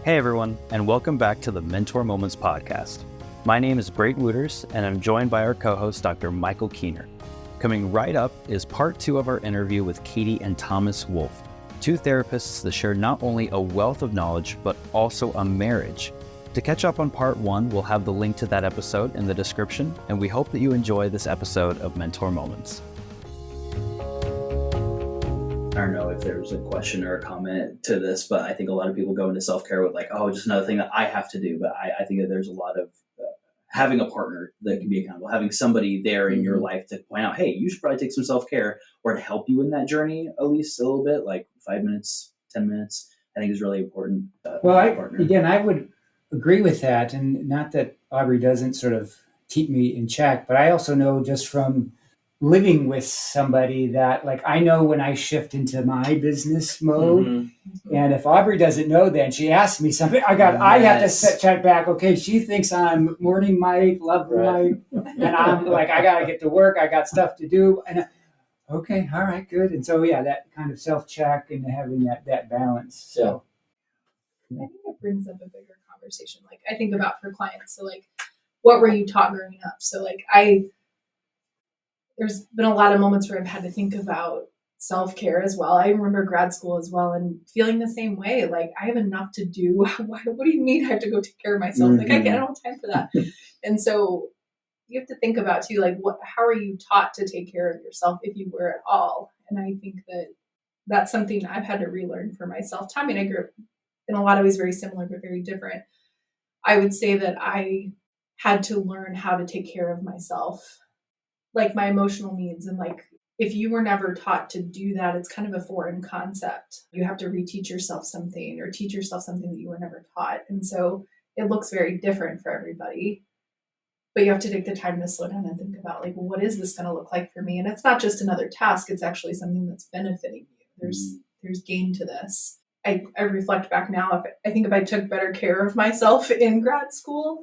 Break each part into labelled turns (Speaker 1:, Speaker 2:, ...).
Speaker 1: Hey everyone, and welcome back to the Mentor Moments podcast. My name is Brayton Wooters, and I'm joined by our co-host, Dr. Michael Keener. Coming right up is part 2 of our interview with Katie and Thomas Wolff, 2 therapists that share not only a wealth of knowledge, but also a marriage. To catch up on part 1, we'll have the link to that episode in the description, and we hope that you enjoy this episode of Mentor Moments. I don't know if there's a question or a comment to this, but I think a lot of people go into self-care with like, oh, just another thing that I have to do. But I think that there's a lot of having a partner that can be accountable, having somebody there in your life to point out, hey, you should probably take some self-care, or to help you in that journey at least a little bit, like 5 minutes, 10 minutes, I think is really important.
Speaker 2: I would agree with that. And not that Aubrey doesn't sort of keep me in check, but I also know just from living with somebody that, like, I know when I shift into my business mode, and if Aubrey doesn't know, then she asks me something, I have to check back. Okay, she thinks I'm morning Mike, love Mike, and I'm like, I gotta get to work. I got stuff to do, and okay, all right, good. And so that kind of self-check and having that balance. So
Speaker 3: I think it brings up a bigger conversation. Like I think about for clients. So like, what were you taught growing up? So like there's been a lot of moments where I've had to think about self-care as well. I remember grad school as well and feeling the same way. Like I have enough to do. What do you mean I have to go take care of myself? Like I don't have time for that. And so you have to think about too, like how are you taught to take care of yourself if you were at all? And I think that's something I've had to relearn for myself. Tommy and I grew up in a lot of ways very similar, but very different. I would say that I had to learn how to take care of myself, like my emotional needs. And like, if you were never taught to do that, it's kind of a foreign concept. You have to reteach yourself something or teach yourself something that you were never taught. And so it looks very different for everybody, but you have to take the time to slow down and think about like, well, what is this going to look like for me? And it's not just another task. It's actually something that's benefiting you. There's gain to this. I reflect back now. I think if I took better care of myself in grad school,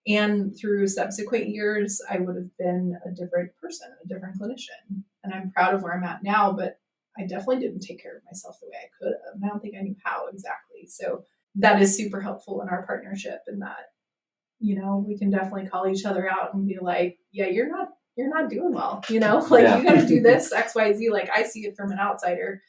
Speaker 3: and through subsequent years, I would have been a different person, a different clinician. And I'm proud of where I'm at now, but I definitely didn't take care of myself the way I could have. And I don't think I knew how exactly. So that is super helpful in our partnership, in that, we can definitely call each other out and be like, yeah, you're not doing well, you got to do this, X, Y, Z. Like I see it from an outsider,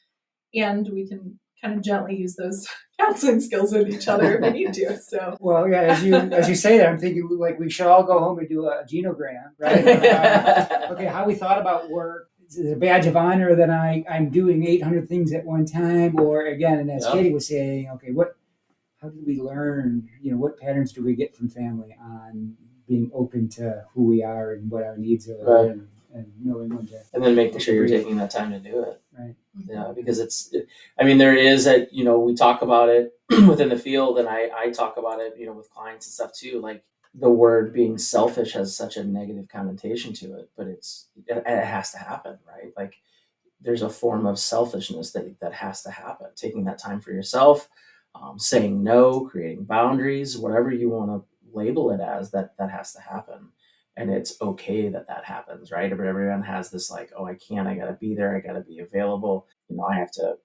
Speaker 3: and we can kind of gently use those counseling skills with each other if we need to. So,
Speaker 2: well, yeah, as you say that, I'm thinking like we should all go home and do a genogram, right? Okay, how we thought about work. Is it a badge of honor that I'm doing 800 things at one time, or again, and as Katie was saying, okay, how did we learn? What patterns do we get from family on being open to who we are and what our needs are, right. and knowing when to,
Speaker 4: and then making sure you're taking that time to do it.
Speaker 2: Right.
Speaker 4: Yeah, because there is we talk about it within the field, and I talk about it, with clients and stuff too. Like the word being selfish has such a negative connotation to it, but it has to happen, right? Like there's a form of selfishness that has to happen. Taking that time for yourself, saying no, creating boundaries, whatever you want to label it as, that has to happen. And it's okay that happens, right? But everyone has this like, oh, I got to be there. I got to be available. I have to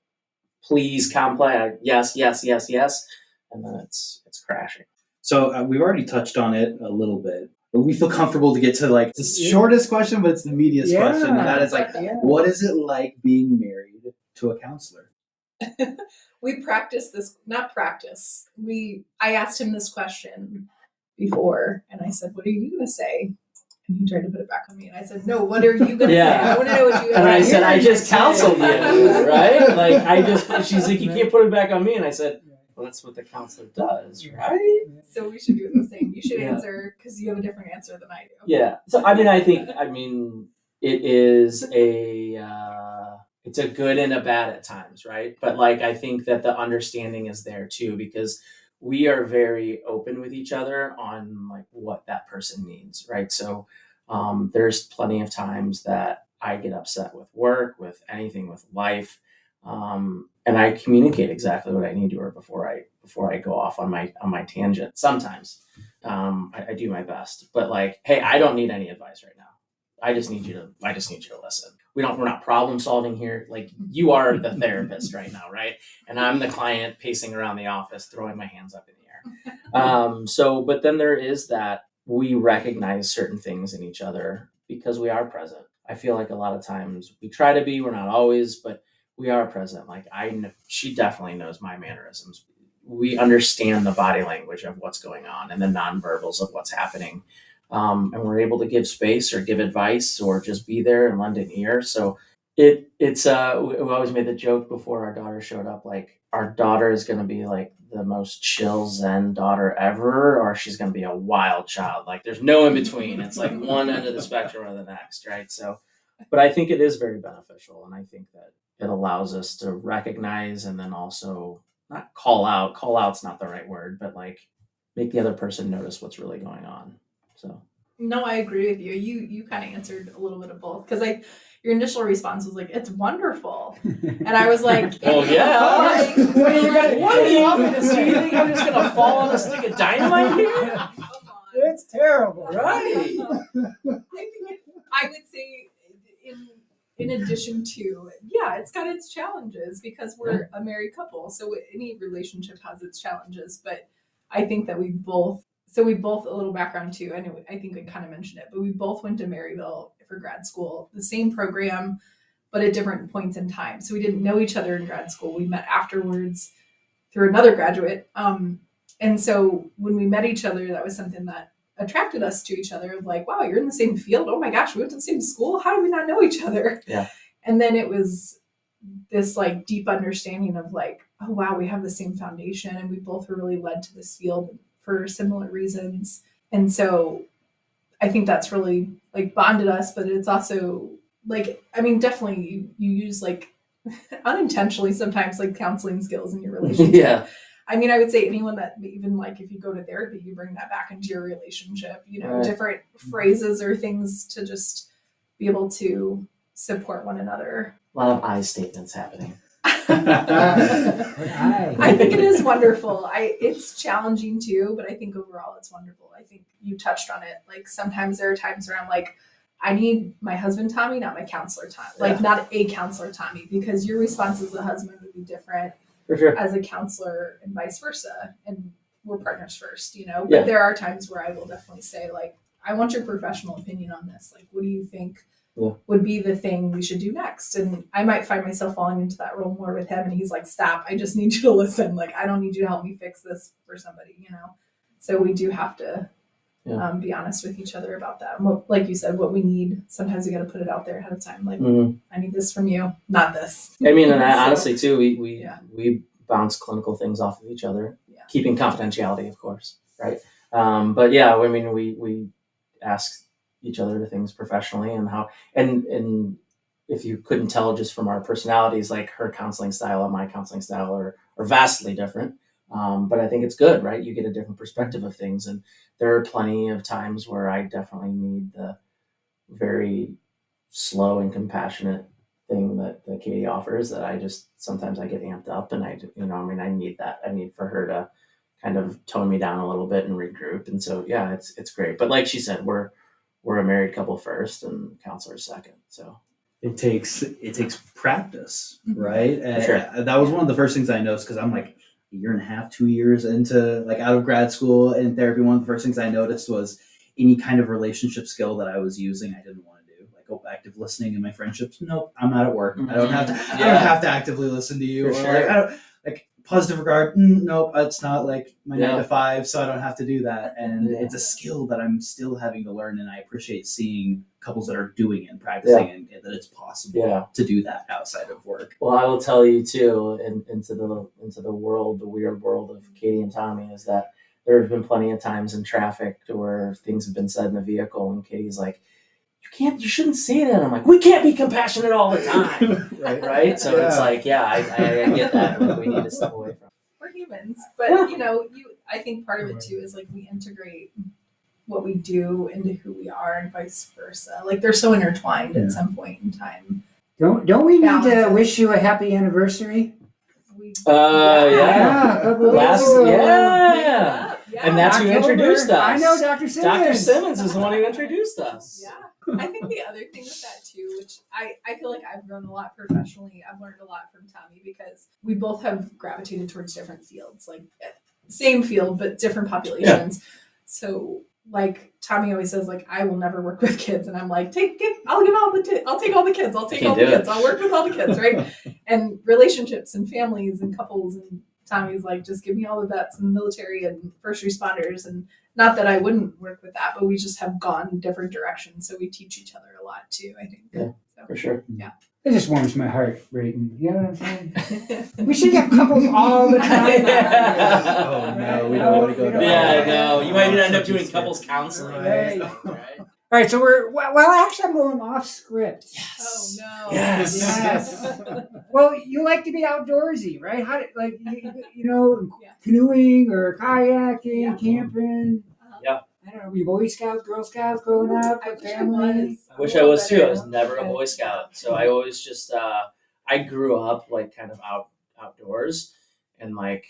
Speaker 4: please comply. Yes. And then it's crashing.
Speaker 1: So we've already touched on it a little bit, but we feel comfortable to get to like the shortest question, but it's the meatiest question. And that is like, what is it like being married to a counselor?
Speaker 3: We practiced this, not practice. I asked him this question before, and I said, what are you going to say? And he tried to put it back on me, and I said, no, what are you going to say? I want to know what you.
Speaker 4: And I said, I just counseled you, right? Like she's like, you can't put it back on me. And I said, well, that's what the counselor does, right?
Speaker 3: So we should do the same. You should answer because you have a different answer than I do.
Speaker 4: Yeah. So I think it is it's a good and a bad at times, right? But like I think that the understanding is there too, because we are very open with each other on like what that person needs, right? So there's plenty of times that I get upset with work, with anything, with life, and I communicate exactly what I need to her before I go off on my tangent. Sometimes I do my best, but like, hey, I don't need any advice right now. I just need you to listen. We're not problem solving here. Like, you are the therapist right now, right? And I'm the client pacing around the office, throwing my hands up in the air. But then there is that we recognize certain things in each other because we are present. I feel like a lot of times we try to be, we're not always, but we are present. Like, she definitely knows my mannerisms. We understand the body language of what's going on and the nonverbals of what's happening. And we're able to give space or give advice or just be there and lend an ear. So we always made the joke before our daughter showed up, like, our daughter is going to be like the most chill Zen daughter ever, or she's going to be a wild child. Like, there's no in between. It's like one end of the spectrum or the next, right? So, but I think it is very beneficial. And I think that it allows us to recognize and then also not call out's not the right word, but like make the other person notice what's really going on. So.
Speaker 3: No, I agree with you. You kind of answered a little bit of both, because your initial response was like, it's wonderful. And I was like,
Speaker 4: oh yeah. What do you want me to say? You think I'm just gonna fall on a stick of dynamite here?
Speaker 2: It's terrible.
Speaker 4: Right.
Speaker 3: I would say in addition to, it's got its challenges because we're a married couple. So any relationship has its challenges. But I think that we both, a little background too, I think I kind of mentioned it, but we both went to Maryville for grad school, the same program, but at different points in time. So we didn't know each other in grad school. We met afterwards through another graduate. And so when we met each other, that was something that attracted us to each other. Like, wow, you're in the same field. Oh my gosh, we went to the same school. How do we not know each other?
Speaker 4: Yeah.
Speaker 3: And then it was this like deep understanding of like, oh wow, we have the same foundation and we both were really led to this field for similar reasons. And so I think that's really like bonded us, but it's also like, I mean, definitely you use like unintentionally sometimes like counseling skills in your relationship.
Speaker 4: Yeah.
Speaker 3: I mean, I would say anyone that even like, if you go to therapy, you bring that back into your relationship,
Speaker 4: Right.
Speaker 3: Different phrases or things to just be able to support one another.
Speaker 4: A lot of I statements happening.
Speaker 3: I think it is wonderful. It's challenging too, but I think overall it's wonderful. I think you touched on it. Like sometimes there are times where I'm like, I need my husband Tommy, not my counselor Tommy. Like not a counselor Tommy, because your response as a husband would be different
Speaker 4: For sure.
Speaker 3: as a counselor and vice versa. And we're partners first, But there are times where I will definitely say like, I want your professional opinion on this. Like, what do you think would be the thing we should do next? And I might find myself falling into that role more with him. And he's like, stop, I just need you to listen. Like, I don't need you to help me fix this for somebody, So we do have to be honest with each other about that. And like you said, what we need, sometimes you got to put it out there ahead of time. Like, I need this from you, not this.
Speaker 4: I mean, and honestly too, we bounce clinical things off of each other, keeping confidentiality, of course. Right. But yeah, I mean, we ask each other things professionally and how, and if you couldn't tell just from our personalities, like her counseling style and my counseling style are vastly different. But I think it's good, right? You get a different perspective of things. And there are plenty of times where I definitely need the very slow and compassionate thing that Katie offers, that I just, sometimes I get amped up and I need that. I need for her to kind of tone me down a little bit and regroup. And so, yeah, it's great. But like she said, we're a married couple first and counselors second. So
Speaker 1: it takes practice, right?
Speaker 4: For sure.
Speaker 1: That was one of the first things I noticed, because I'm like a year and a half, 2 years into like out of grad school and therapy. One of the first things I noticed was any kind of relationship skill that I was using, I didn't want to do. Like active listening in my friendships. Nope, I'm not at work. I don't have to. I don't have to actively listen to you.
Speaker 4: For
Speaker 1: or
Speaker 4: sure.
Speaker 1: like, I don't like positive regard. Nope, it's not like my 9 to 5, so I don't have to do that. And it's a skill that I'm still having to learn, and I appreciate seeing couples that are doing it and practicing, and that it's possible to do that outside of work.
Speaker 4: Well, I will tell you too, into the world, the weird world of Katie and Tommy, is that there have been plenty of times in traffic where things have been said in the vehicle, and Katie's like, you shouldn't say that. I'm like, we can't be compassionate all the time. right? So it's like, I get that. Like, we need to step away from it.
Speaker 3: We're humans. But, I think part of it too is like we integrate what we do into who we are and vice versa. Like they're so intertwined at some point in time.
Speaker 2: Don't we need to wish you a happy anniversary?
Speaker 4: And that's who introduced us.
Speaker 2: I know Dr. Simmons.
Speaker 4: Dr. Simmons is the one who introduced us.
Speaker 3: Yeah. I think the other thing with that too, which I feel like I've grown a lot professionally, I've learned a lot from Tommy because we both have gravitated towards different fields, like same field, but different populations. Yeah. So like Tommy always says, like, I will never work with kids. And I'm like, I'll take all the kids. I'll take all the kids. I'll work with all the kids. Right. And relationships and families and couples. And Tommy's like, just give me all the vets and the military and first responders. And not that I wouldn't work with that, but we just have gone different directions. So we teach each other a lot too, I think.
Speaker 4: Yeah, so, for sure.
Speaker 3: Yeah.
Speaker 2: It just warms my heart, Brayton. You know what I'm saying? We should have couples all the time.
Speaker 1: Oh, no, we don't want to go down.
Speaker 4: Yeah, I know. You might end up doing couples counseling.
Speaker 2: Right. All right, so actually, I'm going off script.
Speaker 3: Yes. Oh, no.
Speaker 2: Yes. Well, you like to be outdoorsy, right? Canoeing or kayaking, camping.
Speaker 4: Yeah.
Speaker 2: I don't know, were you Boy Scouts, Girl Scouts growing up? Family?
Speaker 4: I wish I was too. I was never a Boy Scout. So I always just, I grew up like kind of outdoors and like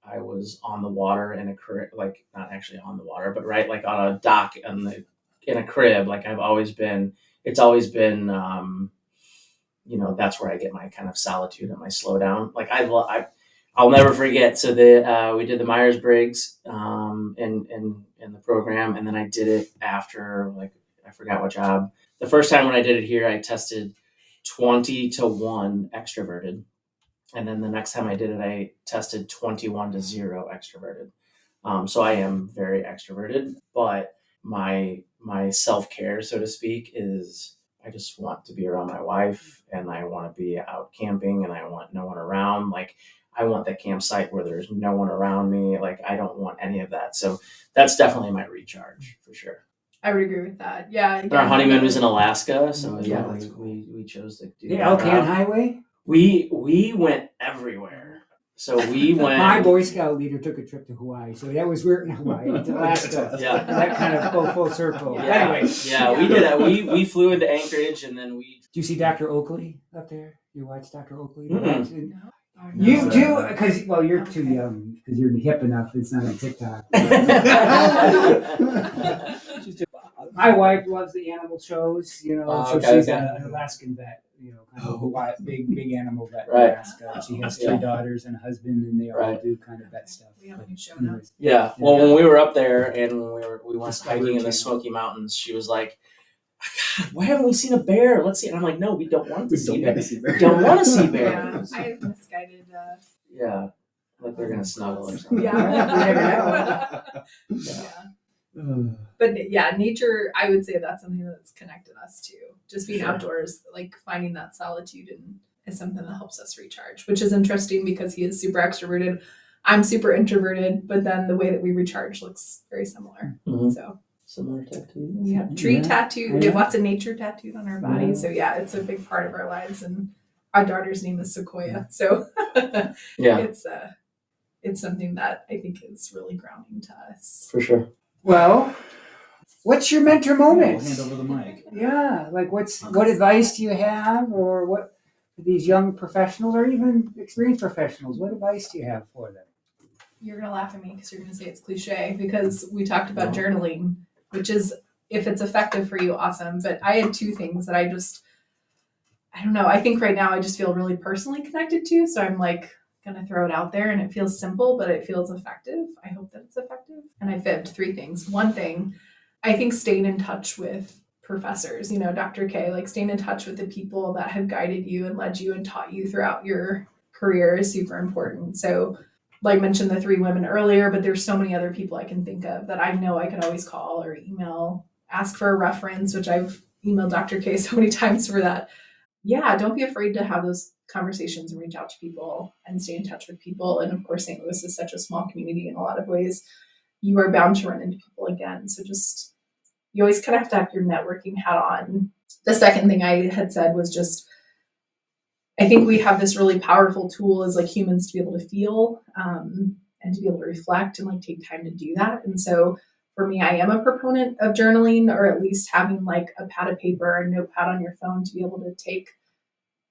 Speaker 4: I was on the water in a crib, like not actually on the water, but right, like on a dock in a crib. Like it's always been, that's where I get my kind of solitude and my slowdown. Like I'll never forget. So we did the Myers-Briggs in the program, and then I did it after, like, I forgot what job. The first time when I did it here, I tested 20-1 extroverted, and then the next time I did it, I tested 21-0 extroverted. So I am very extroverted, but my self-care, so to speak, is I just want to be around my wife, and I want to be out camping, and I want no one around. Like, I want that campsite where there's no one around me. Like, I don't want any of that. So that's definitely my recharge for sure.
Speaker 3: I would agree with that. Yeah.
Speaker 4: And our honeymoon was in Alaska. So yeah, we chose to do
Speaker 2: the Alcan Highway.
Speaker 4: We went everywhere. So we went.
Speaker 2: My Boy Scout leader took a trip to Hawaii. So that was we're in Hawaii to Alaska.
Speaker 4: Yeah.
Speaker 2: That kind of go full circle.
Speaker 4: Yeah.
Speaker 2: Anyway.
Speaker 4: Yeah, we did that. We flew into Anchorage and then we.
Speaker 2: Do you see Dr. Oakley up there? You watch Dr. Oakley?
Speaker 4: Mm-hmm.
Speaker 2: No. You do, because, well, you're too young, because you're hip enough. It's not on TikTok. My wife loves the animal shows, so she's an Alaskan vet, kind of a Hawaii, big animal vet in Alaska. She has 3 daughters and a husband, and they all do kind of vet stuff.
Speaker 3: We have a new show now.
Speaker 4: Yeah. Well, when we were up there and we went hiking in the Smoky Mountains, she was like, God, why haven't we seen a bear? Let's see. And I'm like, no, we don't want to see bears. We don't want to see bears.
Speaker 3: Yeah, I have misguided.
Speaker 4: Yeah, like they're gonna snuggle or something.
Speaker 3: Yeah. But yeah, nature. I would say that's something that's connected us too. Just being outdoors, like finding that solitude, is something that helps us recharge. Which is interesting because he is super extroverted. I'm super introverted, but then the way that we recharge looks very similar.
Speaker 4: Mm-hmm.
Speaker 3: So.
Speaker 4: Similar tattoos.
Speaker 3: We have tree tattooed. We have lots of nature tattooed on our body. So yeah, it's a big part of our lives. And our daughter's name is Sequoia. So it's something that I think is really grounding to us.
Speaker 4: For sure.
Speaker 2: Well, what's your mentor moment?
Speaker 1: We'll hand over the mic.
Speaker 2: Yeah, like what advice do you have, or what these young professionals or even experienced professionals? What advice do you have for them?
Speaker 3: You're gonna laugh at me because you're gonna say it's cliche because we talked about journaling. Which is, if it's effective for you, awesome. But I had 2 things that I don't know. I think right now I just feel really personally connected to. So I'm like going to throw it out there and it feels simple, but it feels effective. I hope that it's effective. And I fibbed 3 things. One thing, I think staying in touch with professors, Dr. K, like staying in touch with the people that have guided you and led you and taught you throughout your career is super important. So like mentioned the 3 women earlier, but there's so many other people I can think of that I know I could always call or email, ask for a reference, which I've emailed Dr. K so many times for that. Yeah, don't be afraid to have those conversations and reach out to people and stay in touch with people. And of course, St. Louis is such a small community in a lot of ways. You are bound to run into people again. So you always kind of have to have your networking hat on. The second thing I had said was just, I think we have this really powerful tool as like humans to be able to feel and to be able to reflect and like take time to do that. And so for me, I am a proponent of journaling, or at least having like a pad of paper or a notepad on your phone to be able to take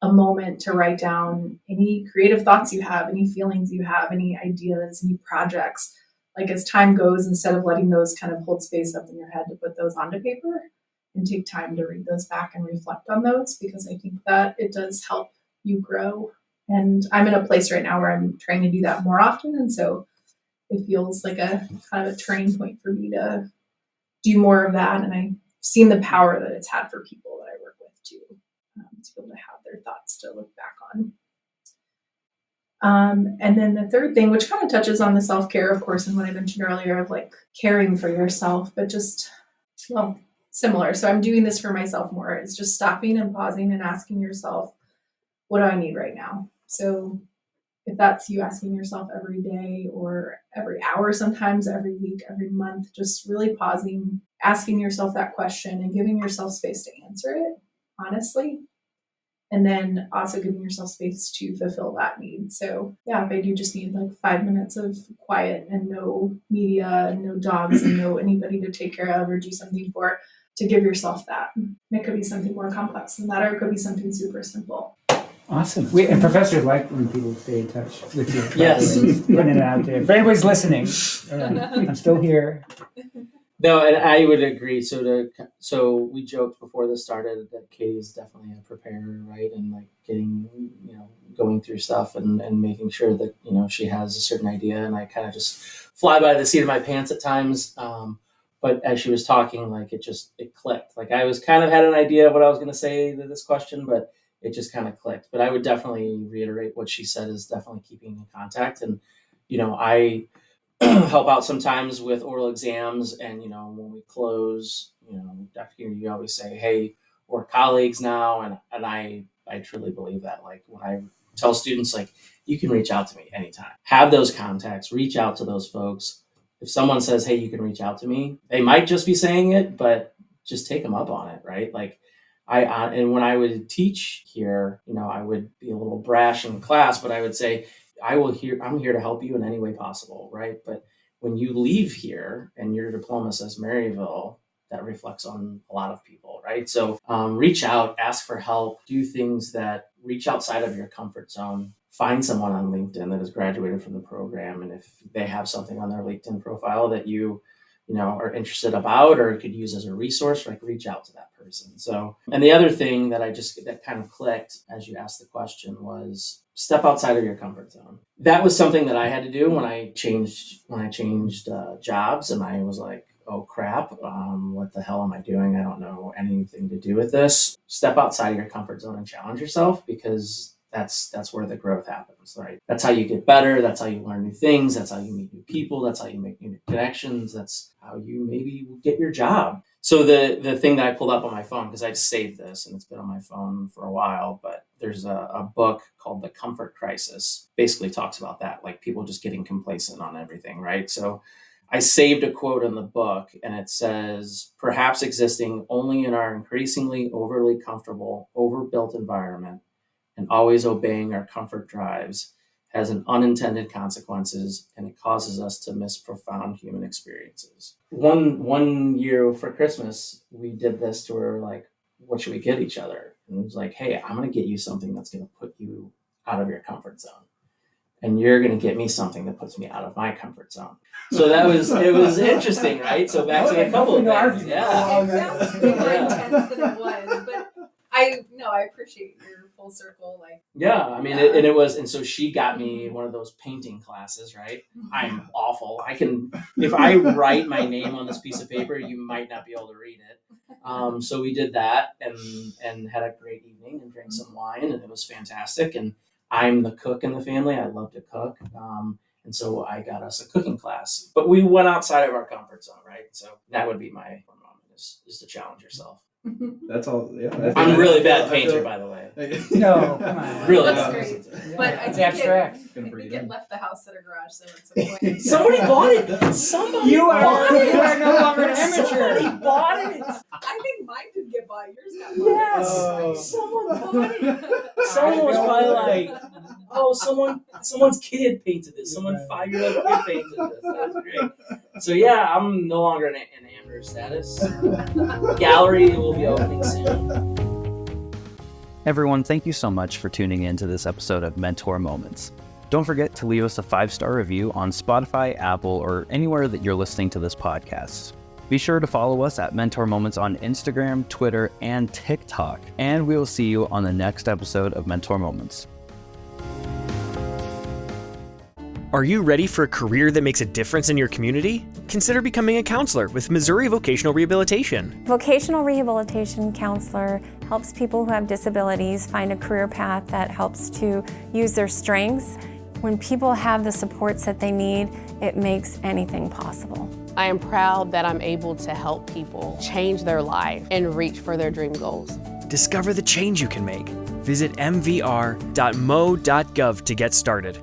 Speaker 3: a moment to write down any creative thoughts you have, any feelings you have, any ideas, any projects. Like as time goes, instead of letting those kind of hold space up in your head, to put those onto paper and take time to read those back and reflect on those, because I think that it does help you grow. And I'm in a place right now where I'm trying to do that more often. And so it feels like a kind of a turning point for me to do more of that. And I've seen the power that it's had for people that I work with too, to be able to have their thoughts to look back on. And then the third thing, which kind of touches on the self-care, of course, and what I mentioned earlier of like caring for yourself, but just, well, similar. So I'm doing this for myself more. It's just stopping and pausing and asking yourself, what do I need right now? So if that's you asking yourself every day or every hour, sometimes every week, every month, just really pausing, asking yourself that question and giving yourself space to answer it honestly. And then also giving yourself space to fulfill that need. So yeah, if I do just need like 5 minutes of quiet and no media and no dogs and no anybody to take care of or do something for, to give yourself that. And it could be something more complex than that, or it could be something super simple.
Speaker 2: Awesome. And professors like when people stay in touch with you.
Speaker 4: Yes.
Speaker 2: Putting it out there. For anybody's listening, I'm still here.
Speaker 4: No, and I would agree. So we joked before this started that Katie's definitely a preparer, right? And like getting, going through stuff and making sure that, she has a certain idea. And I kind of just fly by the seat of my pants at times. But as she was talking, like it clicked. Like I was kind of had an idea of what I was going to say to this question, but it just kind of clicked. But I would definitely reiterate what she said is definitely keeping in contact. And, I help out sometimes with oral exams. And, when we close, Dr. Keener, you always say, hey, we're colleagues now. And I truly believe that. Like when I tell students, like, you can reach out to me anytime. Have those contacts, reach out to those folks. If someone says, hey, you can reach out to me, they might just be saying it, but just take them up on it, right? Like and when I would teach here, I would be a little brash in class, but I would say, I'm here to help you in any way possible, right? But when you leave here and your diploma says Maryville, that reflects on a lot of people, right? So reach out, ask for help, do things that reach outside of your comfort zone. Find someone on LinkedIn that has graduated from the program. And if they have something on their LinkedIn profile that you are interested about or could use as a resource, like reach out to that person. So, and the other thing that that kind of clicked as you asked the question was step outside of your comfort zone. That was something that I had to do when I changed jobs, and I was like, oh crap, what the hell am I doing? I don't know anything to do with this. Step outside of your comfort zone and challenge yourself, because that's where the growth happens, right? That's how you get better. That's how you learn new things. That's how you meet new people. That's how you make new connections. That's how you maybe get your job. So the thing that I pulled up on my phone, because I've saved this and it's been on my phone for a while, but there's a book called The Comfort Crisis. Basically talks about that, like people just getting complacent on everything, right? So I saved a quote in the book, and it says, perhaps existing only in our increasingly overly comfortable, overbuilt environment and always obeying our comfort drives has an unintended consequences, and it causes us to miss profound human experiences. One year for Christmas, we did this to where like, what should we get each other? And it was like, hey, I'm going to get you something that's going to put you out of your comfort zone. And you're going to get me something that puts me out of my comfort zone. So it was interesting, right? So back to a couple of things. Yeah.
Speaker 3: It sounds more intense than it was, but I appreciate your full circle. Like,
Speaker 4: yeah, I mean, it was, and so she got me one of those painting classes, right? I'm awful. If I write my name on this piece of paper, you might not be able to read it. So we did that and had a great evening and drank some wine, and it was fantastic. And I'm the cook in the family. I love to cook. And so I got us a cooking class, but we went outside of our comfort zone, right? So that would be my moment is to challenge yourself.
Speaker 5: That's all. Yeah,
Speaker 4: I'm a really bad painter, by the way.
Speaker 2: No, come on.
Speaker 4: Really
Speaker 3: that's
Speaker 4: bad.
Speaker 3: great. But I
Speaker 2: It's
Speaker 3: think
Speaker 2: abstract.
Speaker 3: it left the house at a garage sale at some point.
Speaker 4: Somebody bought it. Somebody
Speaker 2: You
Speaker 4: bought
Speaker 2: are
Speaker 4: it.
Speaker 2: no longer an amateur.
Speaker 4: Somebody bought it.
Speaker 3: I think mine did get bought. Yours got bought.
Speaker 4: Yes.
Speaker 5: Oh.
Speaker 4: Someone bought it. Someone was probably like, oh, someone's kid painted this. Someone 5-year-old kid painted this. That's great. So yeah, I'm no longer in amateur status. Gallery will be opening soon.
Speaker 1: Everyone, thank you so much for tuning in to this episode of Mentor Moments. Don't forget to leave us a 5-star review on Spotify, Apple, or anywhere that you're listening to this podcast. Be sure to follow us at Mentor Moments on Instagram, Twitter, and TikTok. And we will see you on the next episode of Mentor Moments.
Speaker 6: Are you ready for a career that makes a difference in your community? Consider becoming a counselor with Missouri Vocational Rehabilitation.
Speaker 7: Vocational Rehabilitation Counselor helps people who have disabilities find a career path that helps to use their strengths. When people have the supports that they need, it makes anything possible.
Speaker 8: I am proud that I'm able to help people change their life and reach for their dream goals.
Speaker 6: Discover the change you can make. Visit mvr.mo.gov to get started.